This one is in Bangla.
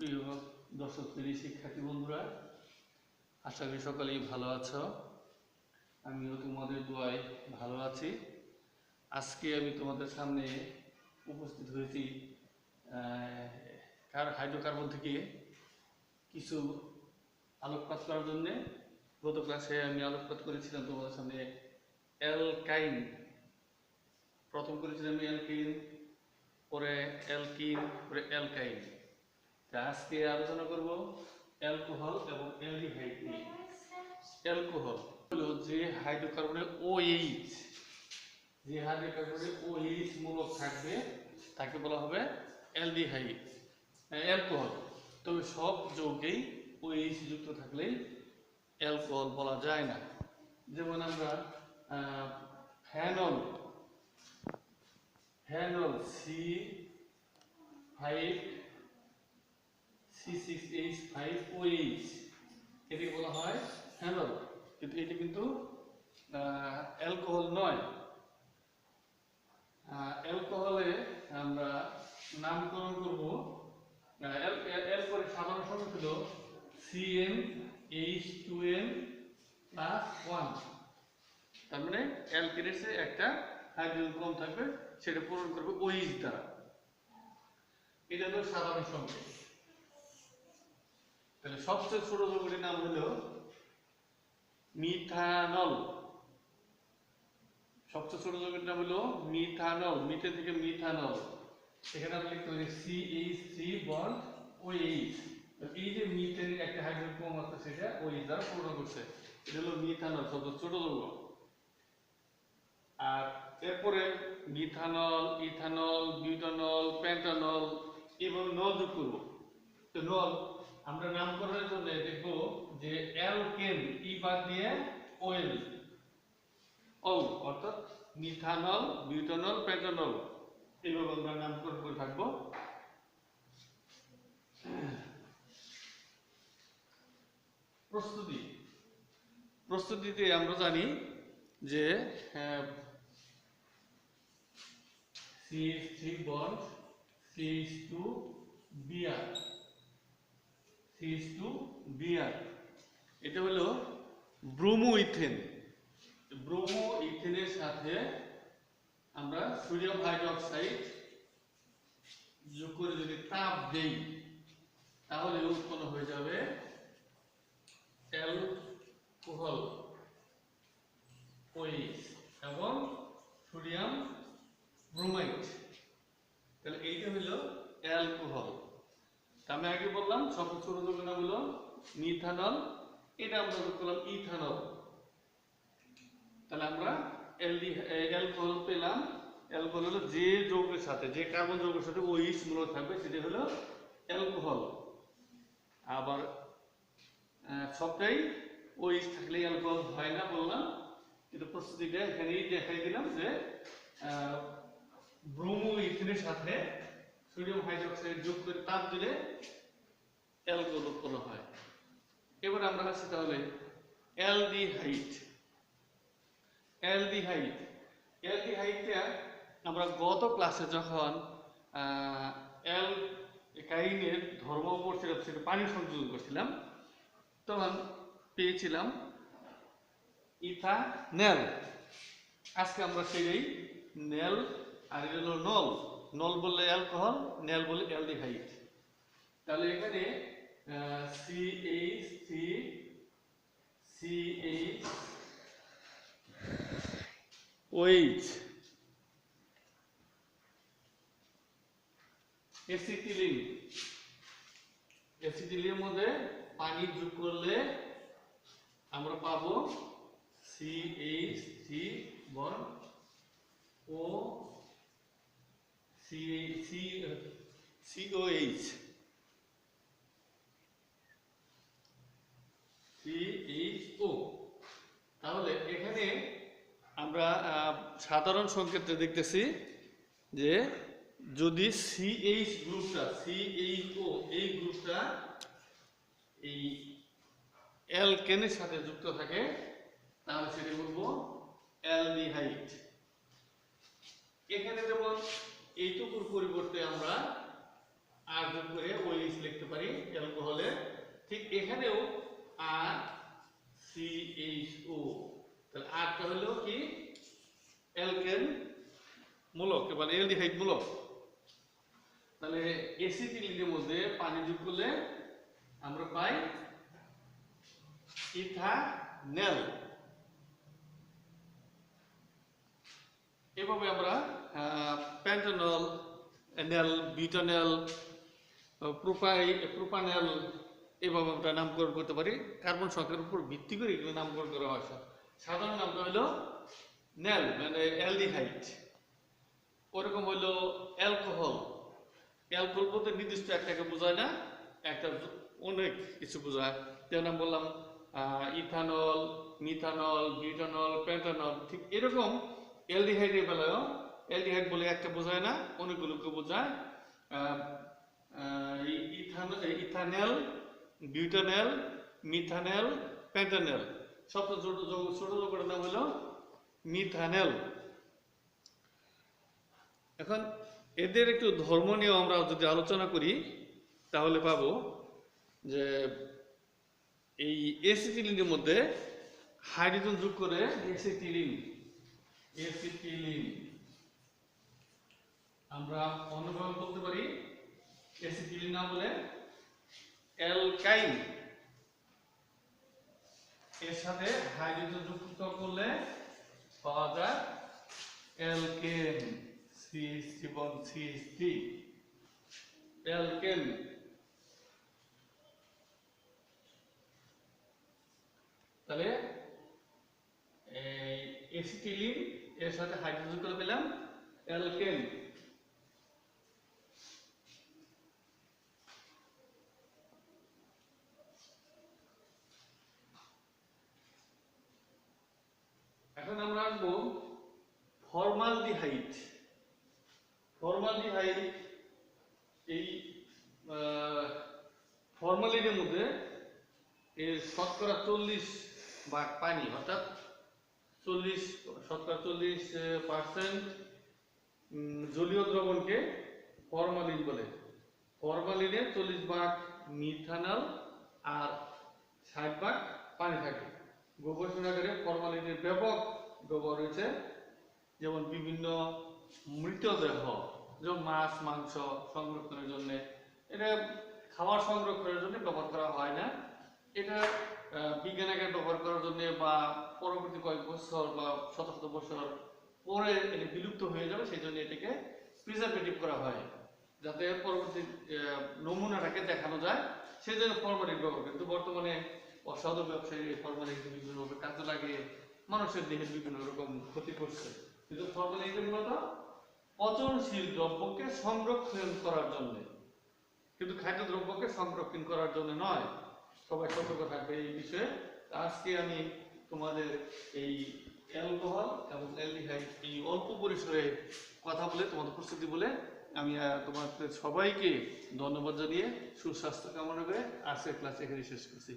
প্রিয় দর্শক শ্রেণীর শিক্ষার্থী বন্ধুরা, আশা করি সকলেই ভালো আছো। আমিও তোমাদের দোয়ায় ভালো আছি। আজকে আমি তোমাদের সামনে উপস্থিত হয়েছি হাইড্রোকার্বন থেকে কিছু আলোকপাত করার জন্য। গত ক্লাসে আমি আলোকপাত করেছিলাম তোমাদের সামনে অ্যালকাইন। প্রথম করেছিলাম অ্যালকিন, পরে অ্যালকিন, পরে অ্যালকাইন। আজকে আলোচনা করব অ্যালকোহল এবং অ্যালডিহাইড নিয়ে। অ্যালকোহল হলো যে হাইড্রোকার্বনের OH, যে হাইড্রোকার্বনের OH মূলক থাকবে তাকে বলা হবে অ্যালডিহাইড, অ্যালকোহল। তবে সব যৌগেই OH যুক্ত থাকলেই অ্যালকোহল বলা যায় না। যেমন আমরা ফেনল C6H5OH, এটি বলা হয় ফেনল, কিন্তু এটি কিন্তু অ্যালকোহল নয়। অ্যালকোহলে আমরা নামকরণ করব, অ্যালকোহলের সাধারণ সংখ্যা ছিল CnH2n+1। তার মানে অ্যালকিনের চেয়ে একটা হাইড্রোজেন কম থাকবে, সেটা পূরণ করবে OH দ্বারা। এটা হলো সাধারণ সংখ্যা। তাহলে সবচেয়ে ছোট যৌগটির নাম হলো মিথানল। সবচেয়ে ছোট যৌগের নাম হলো মিথানল, মিথেন থেকে মিথানল। এখানে আমরা লিখতে পারি CH3 এই যে মিথেনের একটা হাইড্রোজেন কম আছে, সেটা OH দ্বারা পূরণ করছে। এটা হলো মিথানল, সবচেয়ে ছোট যৌগ। আর এরপরে মিথানল, ইথানল, বিউটানল, পেন্টানল, এবং নল যোগ করব। তো নল আমরা নামকরণের জন্য দেখব যে অ্যালকেন, ই বাদ দিয়ে ওএল, অর্থাৎ মিথানল, বিউটানল, পেন্টানল, এইভাবে আমরা নামকরণ করে থাকবো। প্রস্তুতিতে আমরা জানি যে CH3 বন্ড CH2Br, এটা হলো ব্রোমো ইথেন। ব্রোমো ইথেনের সাথে আমরা সোডিয়াম হাইড্রোক্সাইড যোগ করে যদি তাপ দেই, তাহলে উৎপন্ন হয়ে যাবে অ্যালকোহল OH এবং সোডিয়াম ব্রোমাইড। তাহলে এইটা হলো অ্যালকোহল। আমি আগে বললাম সবচেয়ে ছোট যৌগের নাম হলো মিথানল, এটা আমরা যোগ করলাম ইথানল। তাহলে আমরা অ্যালকোহল পেলাম। অ্যালকোহল হলো যে যৌগের সাথে, যে কার্বন যৌগের সাথে OH মূলক থাকবে, সেটা হলো অ্যালকোহল। আবার সবটাই OH থাকলে অ্যালকোহল হয় না বললাম, কিন্তু প্রস্তুতিটা এখানেই দেখাই দিলাম যে ব্রোমো ইথেনের সাথে সোডিয়াম হাইড্রোক্সাইড যোগ করে তাপ দিলে অ্যালকোহল উৎপন্ন হয়। এবার আমরা আসি তাহলে অ্যালডিহাইড। অ্যালডিহাইডটা আমরা গত ক্লাসে যখন অ্যালকাইনের ধর্ম পড়ছিলাম, সেটা পানি সংযোজন করছিলাম, তখন পেয়েছিলাম ইথানেল। আজকে আমরা সেই নেল, আর এটা হলো নল। নল বললে অ্যালকোহল, নেল বললে অ্যালডিহাইড। তাহলে এখানে CH3CH অ্যাসিটিলিনের মধ্যে পানি যোগ করলে আমরা পাবো CH3 বন্ড ও COH। তাহলে এখানে আমরা সাধারণ সংকেতে দেখতেছি যে যদি CH গ্রুপটা, CHO এই গ্রুপটা এই অ্যালকেনের সাথে যুক্ত থাকে, তাহলে সেটা বলবো অ্যালডিহাইড। এখানে যেমন এইটুকুর পরিবর্তে আমরা আর যোগ করে ওইচ লিখতে পারি অ্যালকোহলে। ঠিক এখানেও আর CHO, তাহলে আরটা হলো কি অ্যালকেন মূলক বা অ্যালডিহাইড মূলক। তাহলে অ্যাসিটিলিনের মধ্যে পানি যোগ করলে আমরা পাই ইথানল। এভাবে আমরা পেন্টানল, এনল, বিউটানল, প্রোপানল এভাবে আমরা নামকরণ করতে পারি। কার্বন সংখ্যার উপর ভিত্তি করে এগুলো নামকরণ করা হয়। সাধারণ নামটা হলো নেল মানে অ্যালডিহাইড, ওরকম হলো অ্যালকোহল। অ্যালকোহল বলতে নির্দিষ্ট একটাকে বোঝায় না, একটা অনেক কিছু বোঝায়। যেমন বললাম ইথানল, মিথানল, বিউটানল, পেন্টানল। ঠিক এরকম অ্যালডিহাইডের বেলায়ও অ্যালডিহাইড বলে একটা বোঝায় না, অনেকগুলোকে বোঝায়। Ethanal, butanal, methanal, pentanal. সবচেয়ে ছোট যৌগটার নাম হলো মিথানেল। এখন এদের একটু ধর্ম নিয়ে আমরা যদি আলোচনা করি তাহলে পাবো যে এই অ্যাসিটিলিনের মধ্যে হাইড্রোজেন যোগ করে অ্যাসিটিলিন আমরা অন্যভাবে বলতে পারি অ্যাসিটিলিন না বলে অ্যালকাইন। এর সাথে হাইড্রোজেন যুক্ত করলে পাওয়া যায় অ্যালকেন, CH3 অ্যালকেন। তাহলে অ্যাসিটিলিন এর সাথে হাইড্রোজেন করে পেলাম অ্যালকেন। এখন আমরা আসবো ফর্মালডিহাইড। ফর্মালডিহাইড এই ফর্মালিনের মধ্যে এর শতকরা 40 ভাগ পানি, অর্থাৎ 40% জলীয় দ্রবণকে ফরমালিন বলে। ফরমালিনে 40 ভাগ মিথানল আর 60 ভাগ পানি থাকে। গবেষণাগারে ফরমালিনের ব্যাপক ব্যবহার হয়েছে, যেমন বিভিন্ন মৃতদেহ, যেমন মাছ মাংস সংরক্ষণের জন্য। এটা খাবার সংরক্ষণের জন্য ব্যবহার করা হয় না, এটা বিজ্ঞানাগারে ব্যবহার করার জন্য বা পরবর্তী কয়েক বছর বা শত শত বছর পরে এটা বিলুপ্ত হয়ে যাবে, সেই জন্য এটাকে প্রিজারভেটিভ করা হয়, যাতে পরবর্তী নমুনাটাকে দেখানো যায়, সেই জন্য ফরমালিন ব্যবহার। কিন্তু বর্তমানে অসাধু ব্যবসায়ী ফরমালিন বিভিন্নভাবে কাজে লাগিয়ে মানুষের দেহে বিভিন্ন রকম ক্ষতি করছে। কিন্তু ফরমালিন মূলত পচনশীল দ্রব্যকে সংরক্ষণ করার জন্য, কিন্তু খাদ্যদ্রব্যকে সংরক্ষণ করার জন্য নয়। সবাই সতর্ক থাকবে এই বিষয়ে। আজকে আমি তোমাদের এই অ্যালকোহল এবং অ্যালডিহাইড এই অল্প পরিসরে কথা বলে তোমাদের প্রস্তুতি বলে আমি তোমাদের সবাইকে ধন্যবাদ জানিয়ে সুস্বাস্থ্য কামনা করে আজকের ক্লাস এখানে শেষ করছি।